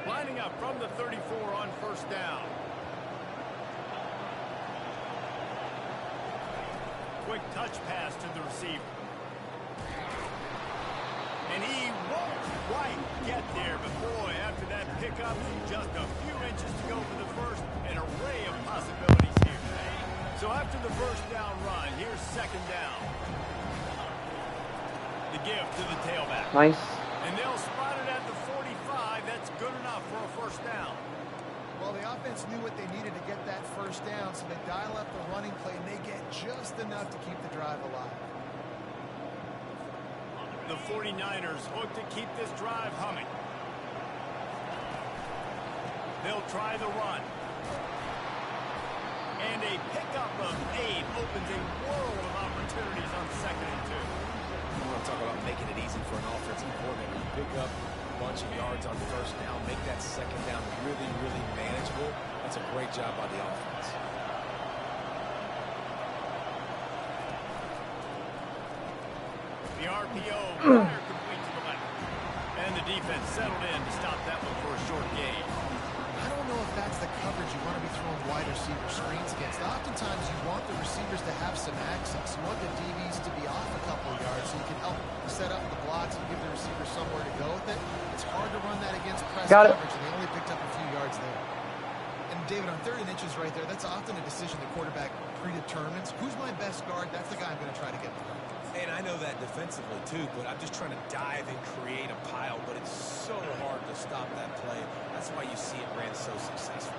Lining up from the 34 on first down. Quick touch pass to the receiver. And he won't quite get there, but boy, after that pickup, just a few inches to go for the first, an array of possibilities here. So after the first down run, here's second down. The give to the tailback. Nice. And they'll spot it at the 45. That's good enough for a first down. Well, the offense knew what they needed to get that first down, so they dial up the running play, and they get just enough to keep the drive alive. The 49ers look to keep this drive humming. They'll try the run. And a pickup of 8 opens a world of opportunities on 2nd and 2. You want to talk about making it easy for an offensive coordinator. You pick up a bunch of yards on first down, make that second down really, really manageable. That's a great job by the offense. The RPO fire complete to the left. And the defense settled in to stop that one for a short gain. I don't know if that's the coverage you want to be throwing wide receiver screens against. Oftentimes you want the receivers to have some access. You want the DBs to be off a couple of yards so you can help set up the blocks and give the receiver somewhere to go with it. It's hard to run that against press coverage, and they only picked up a few yards there. And David, on 3rd and inches right there, that's often a decision the quarterback predetermines. Who's my best guard? That's the guy I'm going to try to get to. And I know that defensively, too, but I'm just trying to dive and create a pile, but it's so hard to stop that play. That's why you see it ran so successful.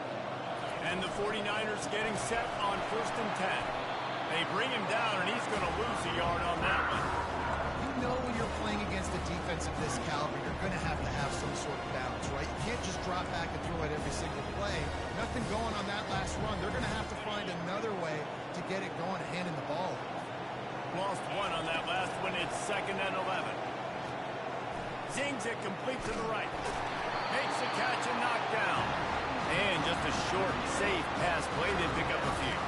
And the 49ers getting set on 1st and 10. They bring him down, and he's going to lose a yard on that one. You know when you're playing against a defense of this caliber, you're going to have some sort of balance, right? You can't just drop back and throw it every single play. Nothing going on that last run. They're going to have to find another way to get it going, handing the ball. Lost one on that last one. It's 2nd and 11. Zings it complete to the right. Makes the catch and knocked down. And just a short, safe pass play. They pick up a few.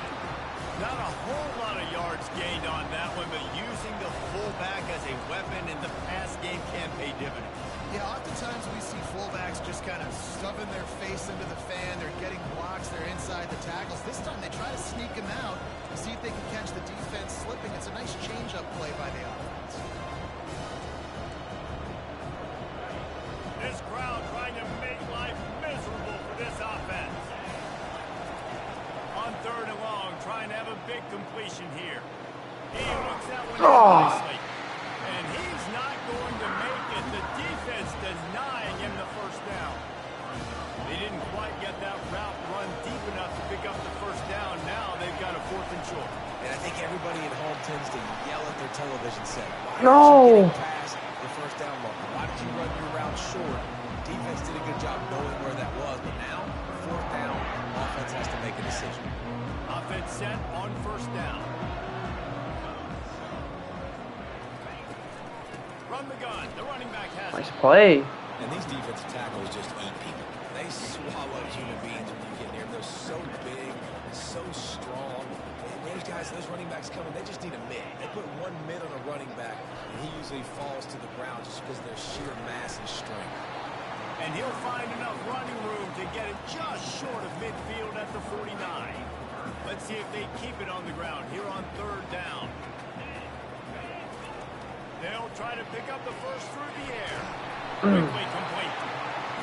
Not a whole lot of yards gained on that one, but using the fullback as a weapon in the pass game can pay dividends. Yeah, oftentimes we see fullbacks just kind of stuffing their face into the fan. They're getting blocks. They're inside the tackles. This time they try to sneak him out to see if they can catch the defense slipping. It's a nice change-up play by the offense. This crowd trying to make life miserable for this offense. On 3rd and long, trying to have a big completion here. He looks that one nicely. And he's not going to make it. The defense denying him the first down. They didn't quite get that route run deep enough to pick up the first down. Now they've got a 4th and short. And I think everybody at home tends to yell at their television set. Why No. did you get past the first down marker? Why did you run your route short? Defense did a good job knowing where that was, but now, 4th down, offense has to make a decision. Offense set on first down. Run the gun. The running back has Nice it. play. And these defensive tackles just eat people. They swallow human beings when you get near them. They're so big, so strong. And those guys, those running backs coming, they just need a mid. They put one mid on a running back, and he usually falls to the ground just because of their sheer mass and strength. And he'll find enough running room to get it just short of midfield at the 49. Let's see if they keep it on the ground here on 3rd down. They'll try to pick up the first through the air. Quickly complete.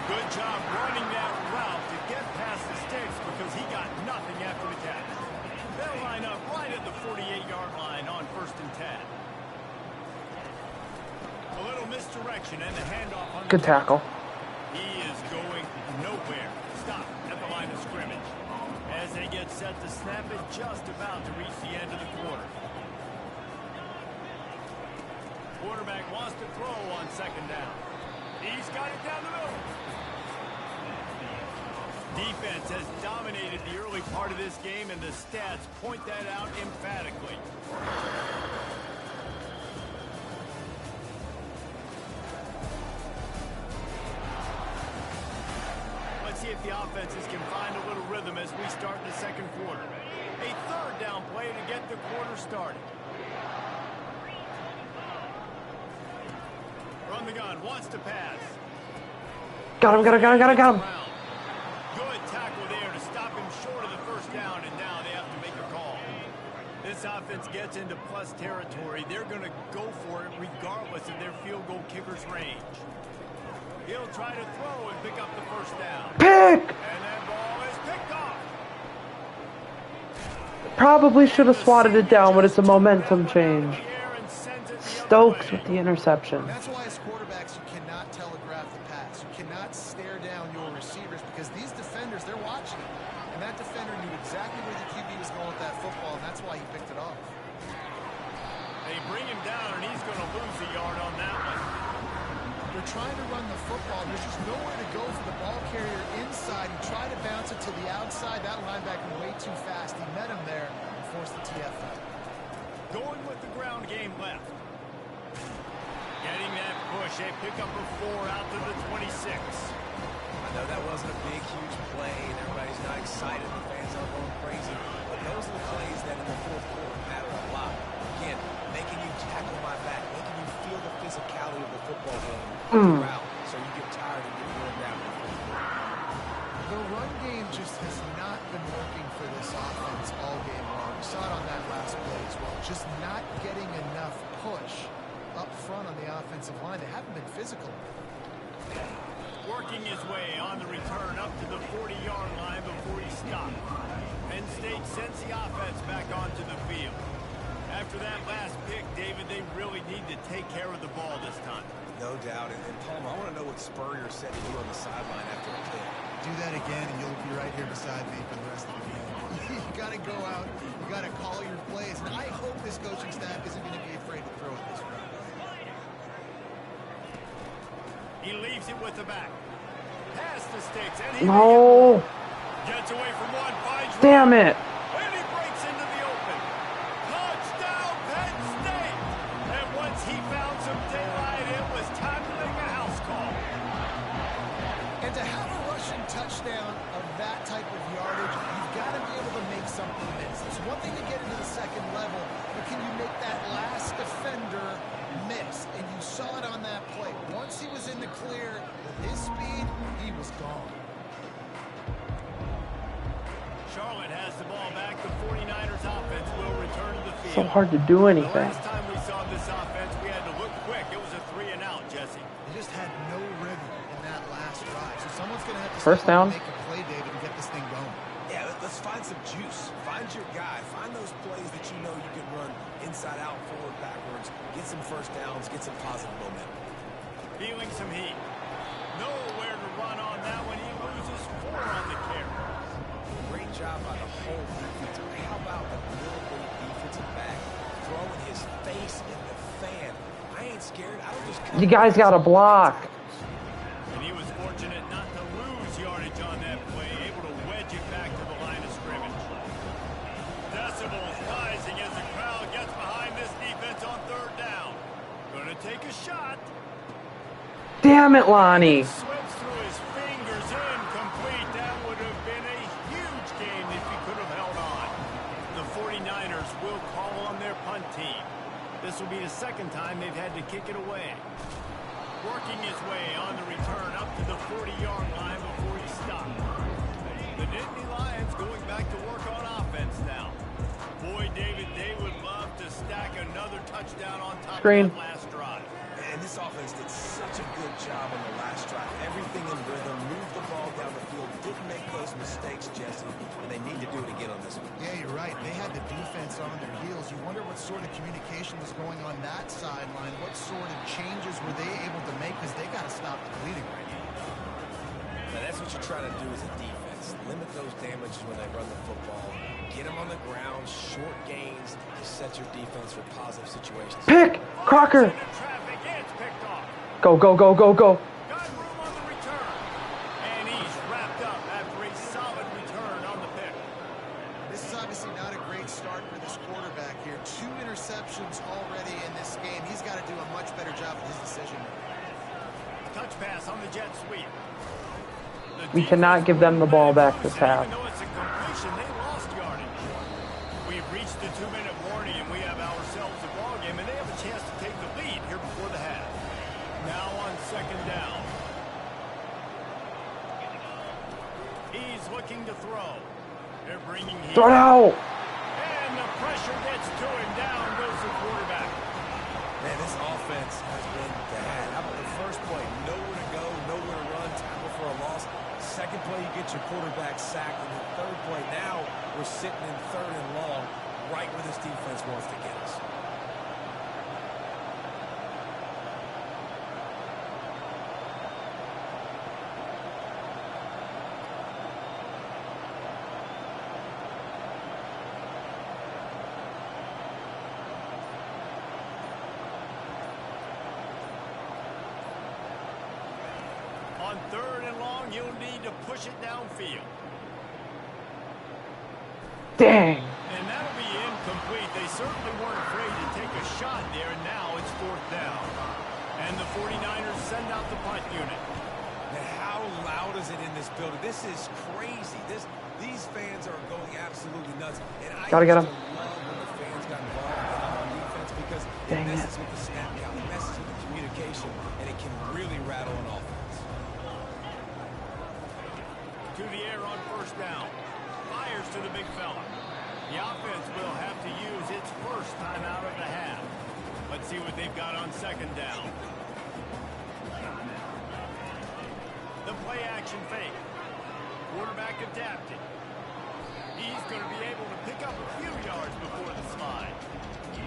Good job running that route to get past the sticks because he got nothing after the catch. They'll line up right at the 48-yard line on 1st and 10. A little misdirection and the handoff on Good tackle. He is going nowhere. Stop at the line of scrimmage. As they get set to snap it, just about to reach the end of the quarter. Quarterback wants to throw on 2nd down. He's got it down the middle. Defense has dominated the early part of this game, and the stats point that out emphatically. Let's see if the offenses can find a little rhythm as we start the 2nd quarter. A 3rd down play to get the quarter started. Run the gun, wants to pass. Got him. Good tackle there to stop him short of the first down, and now they have to make a call. This offense gets into plus territory. They're going to go for it regardless of their field goal kicker's range. He'll try to throw and pick up the first down. Pick! And that ball is picked off. Probably should have swatted it down, but it's a momentum change. Stokes with the interception. That's why as quarterbacks you cannot telegraph the pass. You cannot stare down your receivers because these defenders, they're watching. And that defender knew exactly where the QB was going with that football, and that's why he picked it off. They bring him down, and he's going to lose a yard on that one. They're trying to run the football. There's just nowhere to go for the ball carrier inside. He tried to bounce it to the outside. That linebacker way too fast. He met him there and forced the TFL. Going with the ground game left. Getting that push. A pickup of 4 out to the 26. I know that wasn't a big, huge play, and everybody's not excited. The fans are going crazy. But those are the plays that in the fourth quarter matter a lot. Again, making you tackle my back, making you feel the physicality of the football game throughout, so you get tired and get worn down in the fourth quarter. The run game just has not been working for this offense all game long. We saw it on that last play as well. Just not getting enough push up front on the offensive line. They haven't been physical. Working his way on the return up to the 40-yard line before he stopped. Penn State sends the offense back onto the field. After that last pick, David, they really need to take care of the ball this time. No doubt. And Palmer, I want to know what Spurrier said to you on the sideline after the pick. Do that again, and you'll be right here beside me for the rest of the game. You got to go out. You got to call your plays. And I hope this coaching staff isn't going to be afraid to throw it this round. He leaves it with the back. Pass the sticks, and he gets away from one. Finds Damn it. And he breaks into the open. Touchdown, Penn State. And once he found some daylight, it was time to make a house call. And to have a rushing touchdown of that type of yardage, you've got to be able to make something miss. It's one thing to get into the second level, but can you make that last defender miss? And you saw it on that play. Once he was in the clear, with his speed, he was gone. Charlotte has the ball back. The 49ers offense will return to the field. So hard to do anything. The last time we saw this offense, we had to look quick. It was a 3-and-out, Jesse. They just had no rhythm in that last drive. So someone's going to have to First down. make a play, David, and get this thing going. Yeah, let's find some juice. Find your guy. Find those plays that you know you can run inside out, forward, backwards. Get some first downs. Get some positive momentum. Feeling some heat. Nowhere to run on that one. He loses 4 on the carry. Great job by the whole defense. How about the middle defensive back throwing his face in the fan? I ain't scared. I don't just You guys got to block. And he was fortunate not to lose yardage on that play, able to wedge it back to the line of scrimmage. Decibels rising as the crowd gets behind this defense on 3rd down. Gonna take a shot. Damn it, Lonnie. Slips through his fingers, incomplete. That would have been a huge gain if he could have held on. The 49ers will call on their punt team. This will be the second time they've had to kick it away. Working his way on the return up to the 40-yard line before he stopped. The Nittany Lions going back to work on offense now. Boy, David, they would love to stack another touchdown on top of that last drive. And this offense did such a good job on the last drive. Everything in rhythm, moved the ball down the field, didn't make those mistakes, Jesse, and they need to do it again on this one. Yeah, you're right. They had the defense on their heels. You wonder what sort of communication was going on that sideline. What sort of changes were they able to make? Because they got to stop the bleeding right now. Now, that's what you're trying to do as a defense. Limit those damages when they run the football. Get them on the ground, short gains to set your defense for positive situations. Pick! Crocker! Go, go, go, go, go. Got room on the return. And he's wrapped up after a solid return on the pick. This is obviously not a great start for this quarterback here. 2 interceptions already in this game. He's got to do a much better job of his decision. Touch pass on the jet sweep. We cannot give them the ball back this half. Even though it's a completion, they lost yardage. We've reached the 2-minute warning, and we have ourselves a ball game, and they have a chance to take the lead here before the half. Now on 2nd down. He's looking to throw. They're bringing heat. Throw it out. And the pressure gets to him. Down goes the quarterback. Man, this offense has been bad. How about the first play? Nowhere to go, nowhere to run, tackle for a loss. Second play, you get your quarterback sacked. And the third play, now we're sitting in third and long, right where this defense wants to get us. On third and long, you'll need to push it downfield. Dang. And that'll be incomplete. They certainly weren't afraid to take a shot there, and now it's fourth down. And the 49ers send out the punt unit. Man, how loud is it in this building? This is crazy. These fans are going absolutely nuts. And I Gotta get 'em. love when the fans got involved on defense because it Dang messes with the snap count, it messes with the communication, and it can really rattle an offense. To the air on first down. Fires to the big fella. The offense will have to use its first time out of the half. Let's see what they've got on second down. The play action fake. Quarterback adapted. He's going to be able to pick up a few yards before the slide.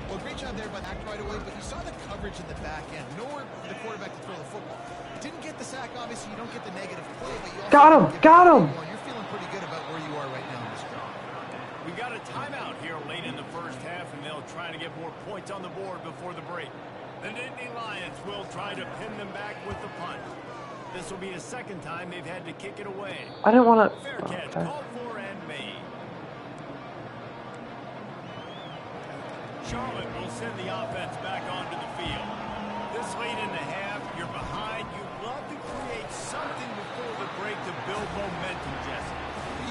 Well, great job there by the act right away, but you saw the coverage in the back end. Nowhere for the quarterback to throw the football. Didn't get the sack, obviously. You don't get the negative play, but you also Got him, get got the him. big one. You're feeling pretty good about where you are right now in this game. We've got a timeout here late in the first half, and they'll try to get more points on the board before the break. The Nittany Lions will try to pin them back with the punt. This will be the second time they've had to kick it away. I didn't want to. Fair catch, Okay. called for and made. Charlotte will send the offense back onto the field. This late in the half, you're behind. You'd love to create something before the break to build momentum, Jesse.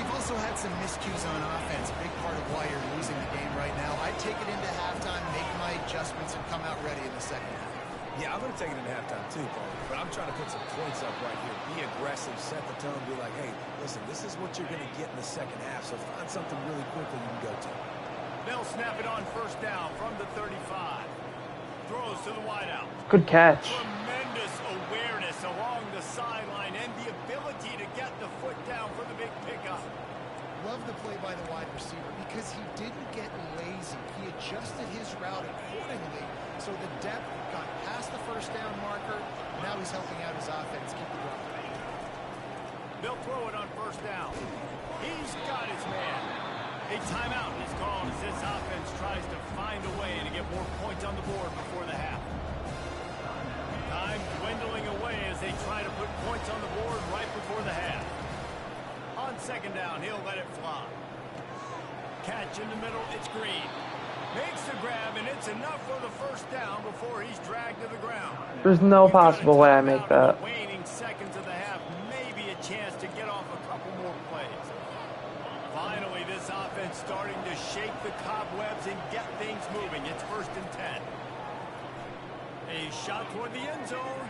You've also had some miscues on offense. Big part of why you're losing the game right now. I'd take it into halftime, make my adjustments, and come out ready in the second half. Yeah, I'm going to take it into halftime too, Paul. But I'm trying to put some points up right here. Be aggressive, set the tone, be like, hey, listen, this is what you're going to get in the second half, so find something really quickly you can go to. They'll snap it on first down from the 35. Throws to the wideout. Good catch. Tremendous awareness along the sideline and the ability to get the foot down for the big pickup. Love the play by the wide receiver because he didn't get lazy. He adjusted his route accordingly, so the depth got past the first down marker. Now he's helping out his offense keep the drop. They'll throw it on first down. He's got his man. A timeout is called as this offense tries to find a way to get more points on the board before the half. Time dwindling away as they try to put points on the board right before the half. On second down, he'll let it fly. Catch in the middle, it's Green. Makes the grab, and it's enough for the first down before he's dragged to the ground. There's no possible way I make that. Waning seconds of the half, maybe a chance to get off a couple more plays. Finally, this offense starting to shake the cobwebs and get things moving. It's first and 10. A shot toward the end zone.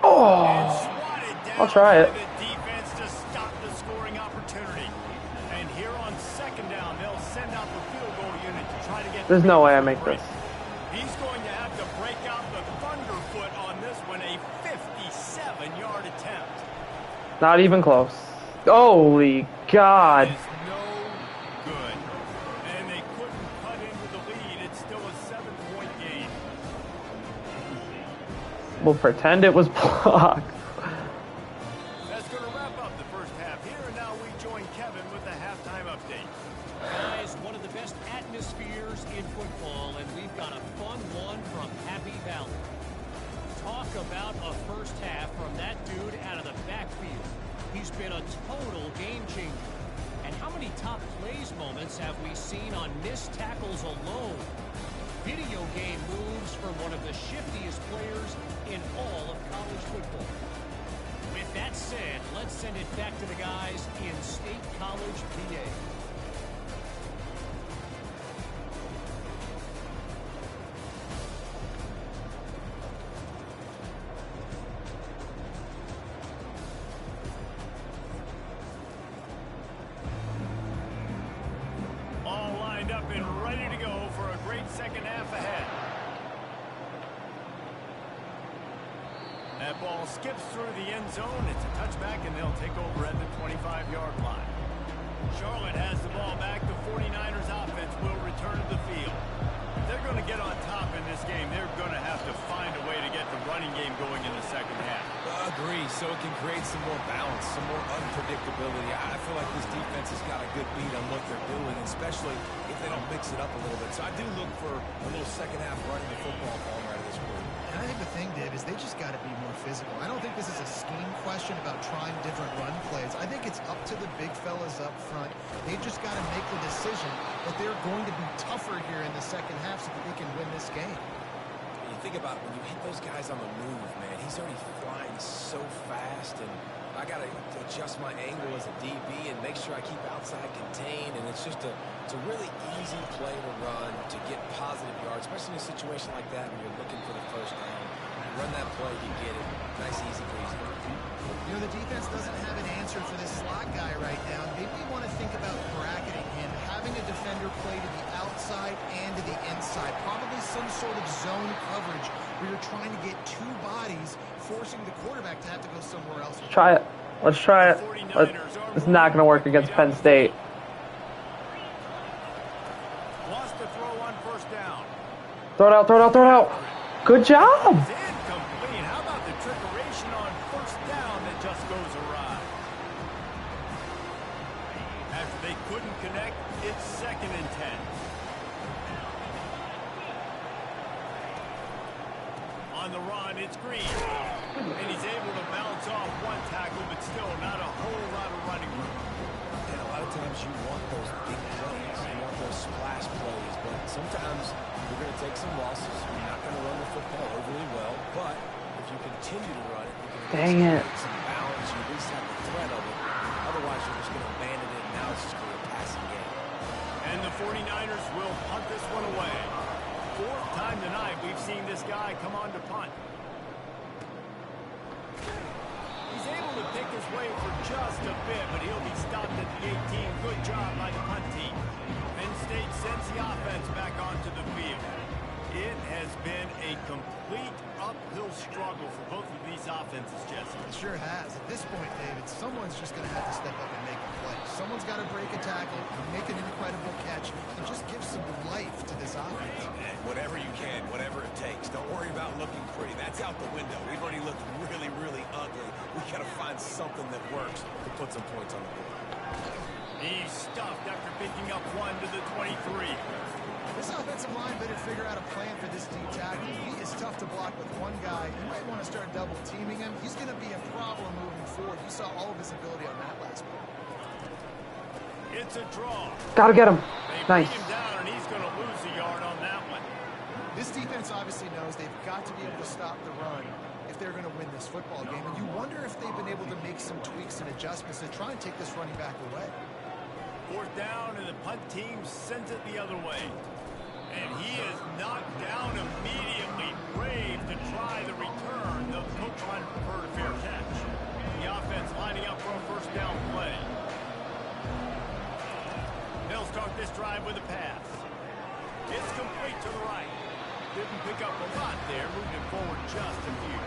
Oh, And swatted down I'll try it. by the defense to stop the scoring opportunity. And here on second down, they'll send out the field goal unit to try to get... There's no way I make this. He's going to have to break out the thunderfoot on this one, a 57-yard attempt. Not even close. Holy God. Is no good. And they couldn't cut into the lead. It's still a 7-point game. We'll pretend it was blocked. That's going to wrap up the first half here, and now we join Kevin with the halftime update. Guys, one of the best atmospheres in football, and we've got a fun one from Happy Valley. Talk about a first half from that dude out of the backfield. He's been a total game changer. And how many top plays moments have we seen on missed tackles alone? Video game moves from one of the shiftiest players in all of college football. With that said, let's send it back to the guys in State College, PA. second half ahead. That ball skips through the end zone. It's a touchback, and they'll take over at the 25-yard line. Charlotte has the ball back. The 49ers offense will return to the field. If they're going to get on top in this game, they're going to have to find a way to get the running game going in the second half. Agree, so it can create some more balance, some more unpredictability. I feel like this defense has got a good beat on what they're doing, especially if they don't mix it up a little bit. So I do look for a little second half running the football falling out of this group. And I think the thing, Dave, is they just got to be more physical. I don't think this is a scheme question about trying different run plays. I think it's up to the big fellas up front. They just got to make the decision that they're going to be tougher here in the second half so that they can win this game. You think about it, when you hit those guys on the move, man, he's already flying so fast, and I got to adjust my angle as a DB and make sure I keep outside contained, and it's just it's a really easy play to run to get positive yards, especially in a situation like that when you're looking for the first down. You run that play, you get it. Nice, easy breezy. You know, the defense doesn't have an answer for this slot guy right now. Maybe you want to think about bracketing him, having a defender play to the outside and to the inside. Probably some sort of zone coverage where you're trying to get two bodies, forcing the quarterback to have to go somewhere else. Try it. Let's try it. It's not going to work against Penn State. Wants to throw on first down. Throw it out, throw it out, throw it out. Good job. It's incomplete. How about the trickeration on first down that just goes awry? After they couldn't connect, it's 2nd and 10. On the run, it's Green. And he's able to bounce off one tackle, but still not a whole lot of running room. And a lot of times you want those big plays, you want those splash plays, but sometimes you're going to take some losses. You're not going to run the football overly well, but if you continue to run it, you can create some balance. You at least have the threat of it. Otherwise, you're just going to abandon it, and now it's just going to be a passing game. And the 49ers will punt this one away. 4th time tonight we've seen this guy come on to punt. He's able to pick his way for just a bit, but he'll be stopped at the 18. Good job by the punt team. Penn State sends the offense back onto the field. It has been a complete uphill struggle for both of these offenses, Jesse. It sure has. At this point, David, someone's just going to have to step up and make a play. Someone's got to break a tackle, make an incredible catch, and just give some life to this offense. Whatever you can, whatever it takes. Don't worry about looking pretty. That's out the window. We've already looked really, really ugly. We got to find something that works to put some points on the board. He's stuffed after picking up one to the 23. This offensive line better figure out a plan for this D tackle. He is tough to block with one guy. You might want to start double teaming him. He's going to be a problem moving forward. You saw all of his ability on that last play. It's a draw. Gotta get him. They Nice. beat him down, and he's going to lose a yard on that one. This defense obviously knows they've got to be able to stop the run if they're going to win this football game. And you wonder if they've been able to make some tweaks and adjustments to try and take this running back away. 4th down, and the punt team sends it the other way. And he is knocked down immediately. Brave to try the return. The coach might have preferred a fair catch. The offense lining up for a first down play. They'll start this drive with a pass. It's complete to the right. Didn't pick up a lot there. Moved it forward just a few.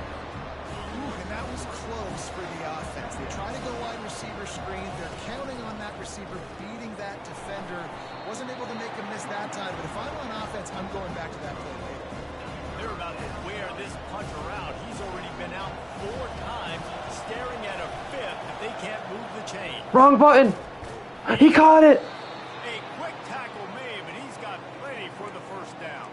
And that was close for the offense. They try to go wide receiver screen. They're counting on that receiver beating that defender. Wasn't able to make him miss that time, but if I'm on offense, I'm going back to that play later. They're about to wear this punter out. He's already been out 4 times, staring at a 5th if they can't move the chain. Wrong button. He caught it. A quick tackle made, but he's got plenty for the first down.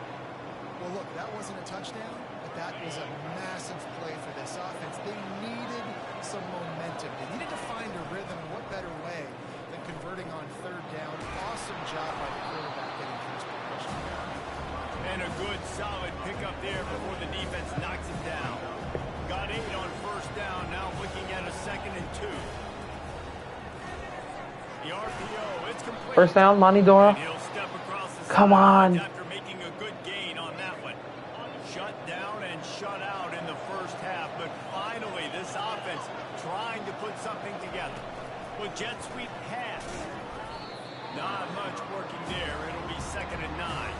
Well, look, that wasn't a touchdown, but that was a massive play for this offense. They needed some momentum. They needed to find a rhythm. What better way than converting on 3rd down? Awesome job by the quarterback getting to his position. And a good, solid pickup there before the defense knocks him down. Got 8 on first down, now looking at a 2nd and 2. The RPO, it's complete. First down, Monty Dora. And he'll step across the Come on. after making a good gain on that one. Shut down and shut out in the first half, but finally this offense trying to put something together. With jet sweep pass. Not much working there. It'll be 2nd and 9.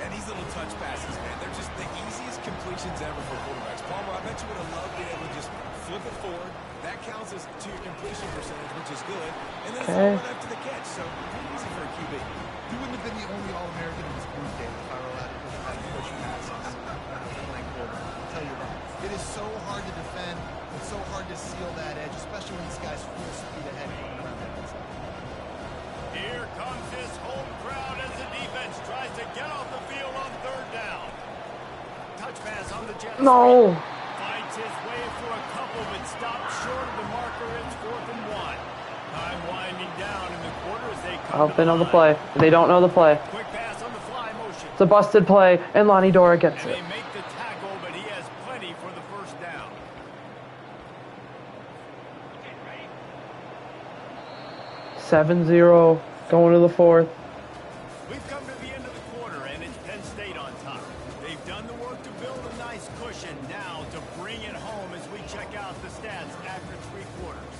And these little touch passes, man, they're just the easiest completions ever for quarterbacks. Palmer, I bet you would have loved being able to just flip it forward. That counts as to your completion percentage, which is good. And then it's all right after the catch, so pretty easy for a QB. You wouldn't have been the only All-American in this group game if I were allowed to push passes. I'll tell you that. It is so hard to defend. It's so hard to seal that edge, especially when this guy's full speed ahead coming around that inside. Here comes this home crowd as the defense tries to get off the field on third down. Touch pass on the jet. No. Finds his way for a couple, but stops short of the marker. It's 4th and 1. Time winding down in the quarter as they come They know the play. They don't know the play. Quick pass on the fly motion. It's a busted play, and Lonnie Dora gets And it. they make the tackle, but he has plenty for the first down. 7-0, going to the 4th. We've come to the end of the quarter, and it's Penn State on top. They've done the work to build a nice cushion. Now to bring it home as we check out the stats after 3 quarters.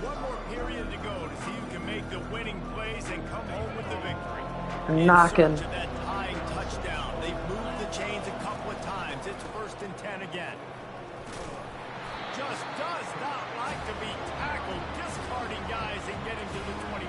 One more period to go to see who can make the winning plays and come home with the victory. Knocking. In search of that tying touchdown. They've moved the chains a couple of times. It's 1st and 10 again. Just does not like to be tackled, discarding guys and getting to the 21.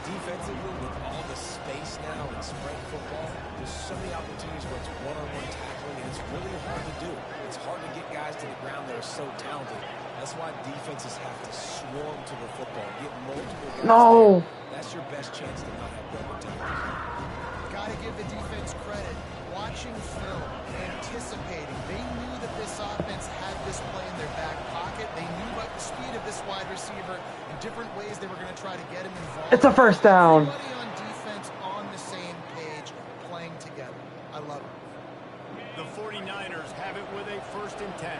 Defensively, with all the space now in spread football, there's so many opportunities where it's one-on-one tackling, and it's really hard to do. It's hard to get guys to the ground that are so talented. That's why defenses have to swarm to the football, get multiple guys there. That's your best chance to not have double tackles. Got to give the defense credit. Watching film, anticipating. They knew that this offense had this play in their back pocket. They knew about the speed of this wide receiver and different ways they were going to try to get him involved. It's a first down. Everybody on defense on the same page, playing together. I love it. The 49ers have it with a 1st and 10.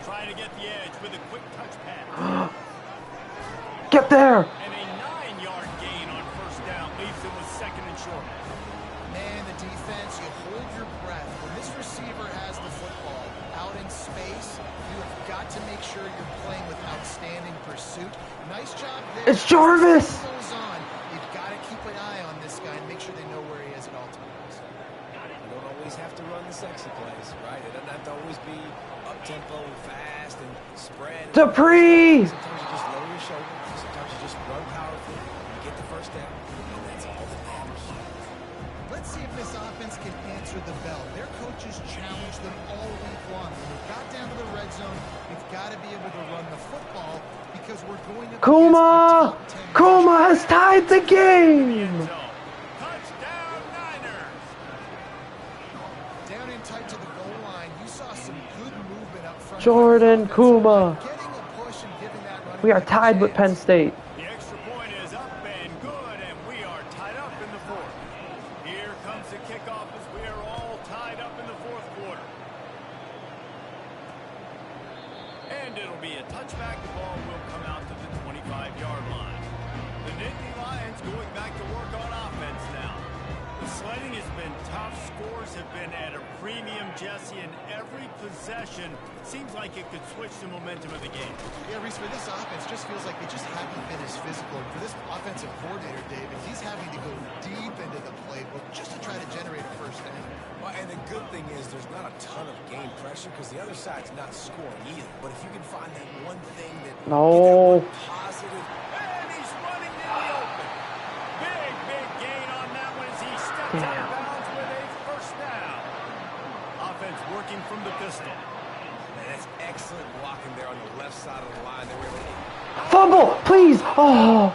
Trying to get the edge with a quick touch pass. Get there. And a 9-yard gain on 1st down leaves him with 2nd and short. Man, the defense, you hold your breath. When this receiver has the football out in space, you have got to make sure you're playing with outstanding pursuit. Nice job there. It's Jarvis. Goes on. You've got to keep an eye on this guy and make sure they know where he is at all times. You don't always have to run the sexy plays, right? It doesn't have to always be up-tempo and fast and spread. Dupree. Sometimes you just lower your shoulder. Sometimes you just run powerfully. You get the first down, and that's all that matters. Let's see if this offense can answer the bell. Their coaches challenged them all week long. When we got down to the red zone, we've got to be able to run the football because we're going to Kuma has tied the game. Touchdown Niners. Down in tight to the goal line, you saw some good movement up front. Jordan Kuma. Getting a push and giving that running We are back a tied with Penn chance. State. The extra point is up and good, and we are tied up in the 4th. Here comes the kickoff as we are all tied up in the 4th quarter. And it'll be a touchback. The ball will come out to the 25-yard line. The Nittany Lions going back to work on offense now. The sledding has been tough. Scores have been at a premium, Jesse, and every possession seems like it could switch the momentum of the game. Yeah, Reese, for this offense, just feels like they just haven't been as physical. And for this offensive coordinator, David, he's having to go deep into the playbook just to try to generate a first down. Well, and the good thing is there's not a ton of game pressure because the other side's not scoring either. But if you can find that one thing that No. positive. And he's running in the open. Big gain on that one as he steps out of bounds with a first down. Offense working from the pistol. Man, that's excellent blocking there on the left side of the line. They were able to... Fumble, please. Oh.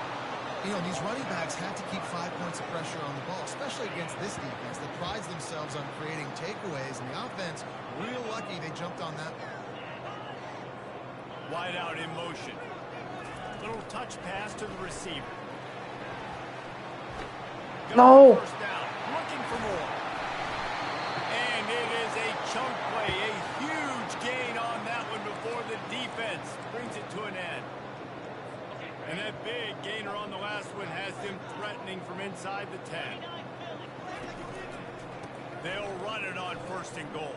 You know, these running backs have to keep 5 points of pressure on the ball, especially against this defense that prides themselves on creating takeaways. And the offense, real lucky they jumped on that ball. Wide out in motion. Little touch pass to the receiver. No. First down. Looking for more. And it is a chunk play. A huge gain on that one before the defense brings it to an end. And that big gainer on the last one has them threatening from inside the 10. They'll run it on 1st and goal.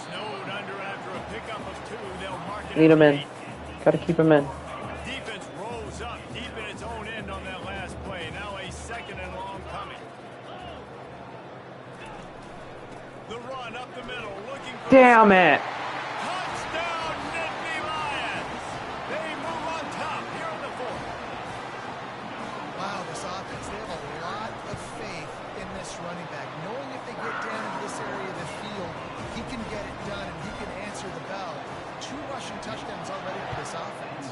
Snowed under after a pickup of 2. They'll mark it. Need him at in. 8. Gotta keep him in. Defense rolls up deep in its own end on that last play. Now a 2nd and long coming. The run up the middle, looking for Damn it. touchdown, Nittany Lions. They move on top here in the 4th. Wow, this offense, they have a lot of faith in this running back. Knowing if they get down in this area of the field, he can get it done and he can answer the bell. 2 rushing touchdowns already for this offense.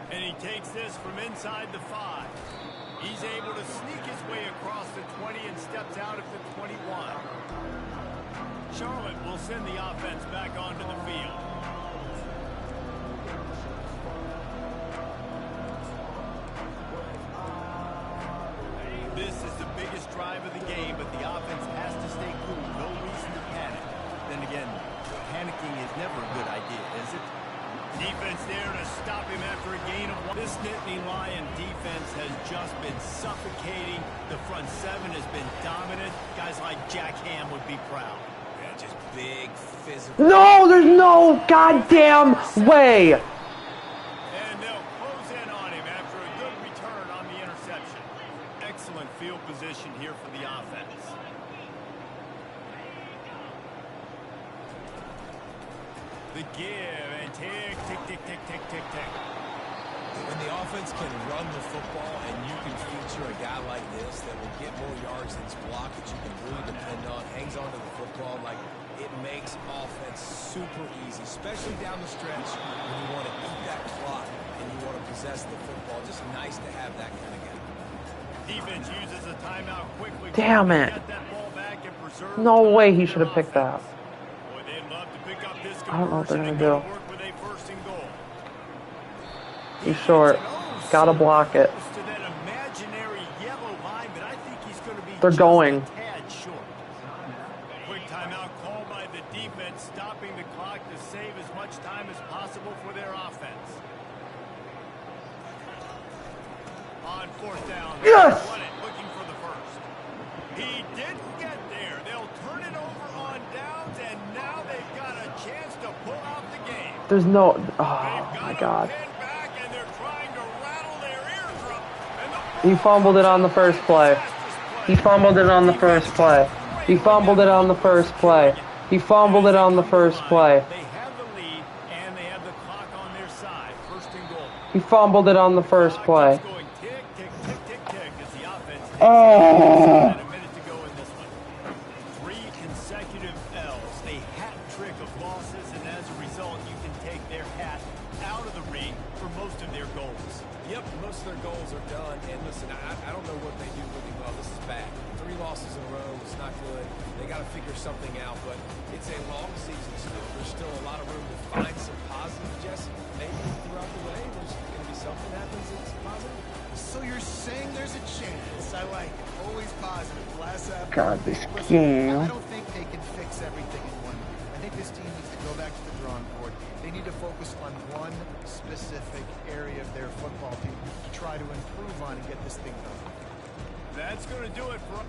And he takes this from inside the 5. He's able to sneak his way across the 20 and steps out at the 21. Charlotte will send the offense back onto the field. This is the biggest drive of the game, but the offense has to stay cool. No reason to panic. Then again, panicking is never a good idea, is it? Defense there to stop him after a gain of 1. This Nittany Lion defense has just been suffocating. The front 7 has been dominant. Guys like Jack Ham would be proud. Yeah, just big, physical. No, there's no goddamn way. And they'll close in on him after a good return on the interception. Excellent field position here for the offense. The give and tick, tick, tick, tick, tick, tick, tick. When the offense can run the football and you can feature a guy like this that will get more yards than his block that you can really depend on, hangs on to the football, like it makes offense super easy, especially down the stretch when you want to eat that clock and you want to possess the football. Just nice to have that kind of guy. Defense uses a timeout quickly. Damn it. Get that ball back and preserve No time way for he their should have picked that. Boy, they'd love to pick up this I don't know what they're conversion gonna and do. go to work with a 1st and goal. He's short. Gotta block it. Close to that imaginary yellow line, but I think he's going to be They're just going. a tad short. Quick timeout call by the defense, stopping the clock to save as much time as possible for their offense. On 4th down, Yes! they won it, looking for the 1st. He didn't get there. They'll turn it over on downs, and now they've got a chance to pull out the game. There's no. They've Oh got my him God. pinned back, and they're trying to rattle their eardrum. And He fumbled it on the first play. He fumbled it on the first play. He fumbled it on the first play. He fumbled it on the first play. They have the lead, and they have the clock on their side. 1st and goal. He fumbled it on the first play. Clock is going tick, tick, tick, tick, tick as the offense takes Oh. a minute to go in this one. 3 consecutive L's, a hat trick of losses, and as a result, you can take their hat out of the ring for most of their goals. Yep, most of their goals are done. And listen, I don't know what they do really well. This is bad. 3 losses in a row. It's not good. They got to figure something out, but it's a long season still. There's still a lot of room to find some positive, Jesse. Maybe throughout the way, there's going to be something happens that's positive. So you're saying there's a chance. I like it. Always positive. Glass half. God, this Listen, game. I don't think they can fix everything in one week. I think this team needs to go back to the drawing board. They need to focus on one specific area of their football team to try to improve on and get this thing done. That's going to do it for